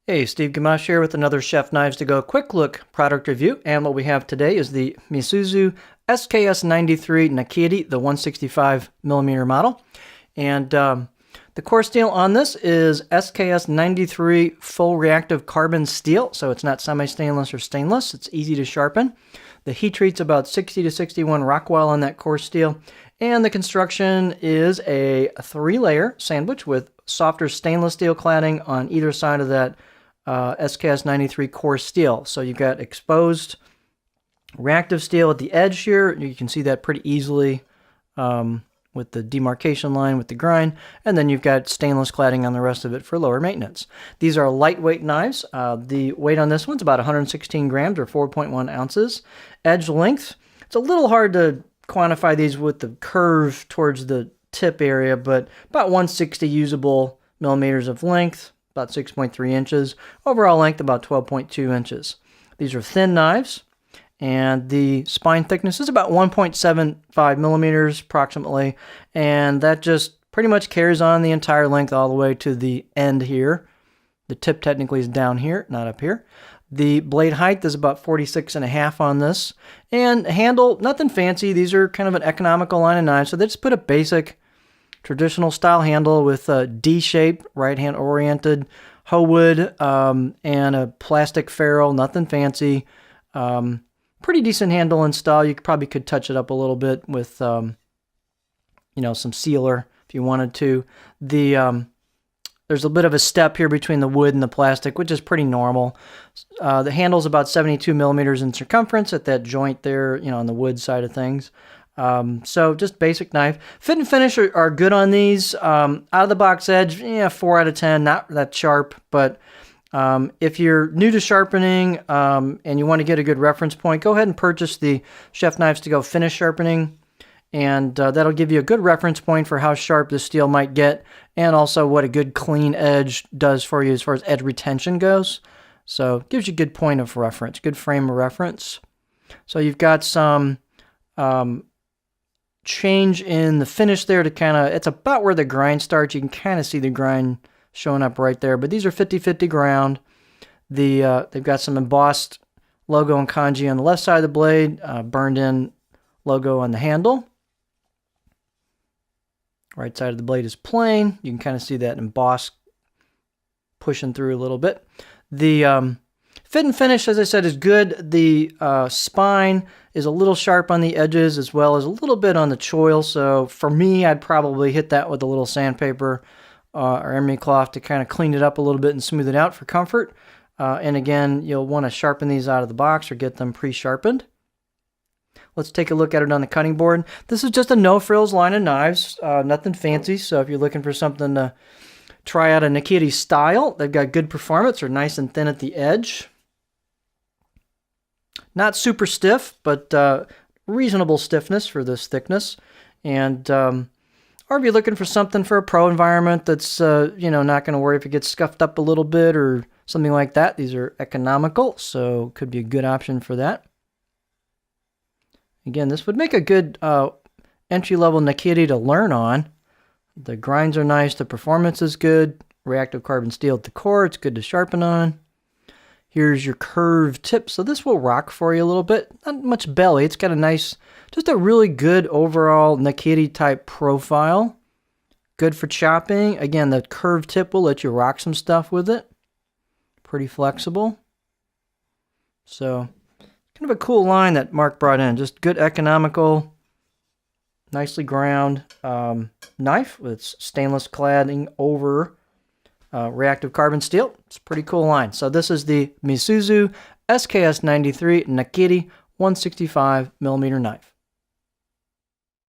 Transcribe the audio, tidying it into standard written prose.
Hey, Steve Gamache here with another Chef Knives to Go quick look product review. And what we have today is the Misuzu SKS93 Nakiri, the 165mm model. And the core steel on this is SKS93 full reactive carbon steel. So it's not semi-stainless or stainless. It's easy to sharpen. The heat treat's about 60 to 61 Rockwell on that core steel. And the construction is a 3-layer sandwich with softer stainless steel cladding on either side of that SKS93 core steel. So you've got exposed reactive steel at the edge here. You can see that pretty easily with the demarcation line with the grind. And then you've got stainless cladding on the rest of it for lower maintenance. These are lightweight knives. The weight on this one's about 116 grams or 4.1 ounces. Edge length, it's a little hard to quantify these with the curve towards the tip area, but about 160 usable millimeters of length, about 6.3 inches. Overall length, about 12.2 inches. These are thin knives, and the spine thickness is about 1.75 millimeters approximately, and that just pretty much carries on the entire length all the way to the end here. The tip technically is down here, not up here. The blade height is about 46.5 on this, and handle, nothing fancy. These are kind of an economical line of knives, so they just put a basic traditional style handle with a D-shaped, right-hand oriented hoe wood and a plastic ferrule, nothing fancy. Pretty decent handle and style. You probably could touch it up a little bit with, some sealer if you wanted to. There's a bit of a step here between the wood and the plastic, which is pretty normal. The handle's about 72 millimeters in circumference at that joint there, on the wood side of things. So just basic knife. Fit and finish are good on these. Out of the box edge, 4 out of 10, not that sharp, but if you're new to sharpening and you want to get a good reference point, go ahead and purchase the Chef Knives to Go Finish Sharpening, and that'll give you a good reference point for how sharp the steel might get, and also what a good clean edge does for you as far as edge retention goes. So it gives you a good point of reference, good frame of reference. So you've got some change in the finish there to it's about where the grind starts. You can kind of see the grind showing up right there, but these are 50-50 ground. They've got some embossed logo and kanji on the left side of the blade, burned in logo on the handle. Right side of the blade is plain. You can kind of see that embossed pushing through a little bit. The fit and finish, as I said, is good. The spine is a little sharp on the edges as well as a little bit on the choil. So for me, I'd probably hit that with a little sandpaper or emery cloth to kind of clean it up a little bit and smooth it out for comfort. And again, you'll want to sharpen these out of the box or get them pre-sharpened. Let's take a look at it on the cutting board. This is just a no-frills line of knives, nothing fancy. So if you're looking for something to try out a Nakiri style, they've got good performance. They're nice and thin at the edge. Not super stiff, but reasonable stiffness for this thickness. And or if you're looking for something for a pro environment that's not going to worry if it gets scuffed up a little bit or something like that. These are economical, so could be a good option for that. Again, this would make a good entry-level Nakiri to learn on. The grinds are nice, the performance is good. Reactive carbon steel at the core, it's good to sharpen on. Here's your curved tip, so this will rock for you a little bit. Not much belly, it's got a nice, just a really good overall Nakiri type profile. Good for chopping. Again, the curved tip will let you rock some stuff with it. Pretty flexible. So, kind of a cool line that Mark brought in. Just good economical, nicely ground knife with stainless cladding over reactive carbon steel. It's a pretty cool line. So this is the Misuzu SKS93 Nakiri 165mm knife.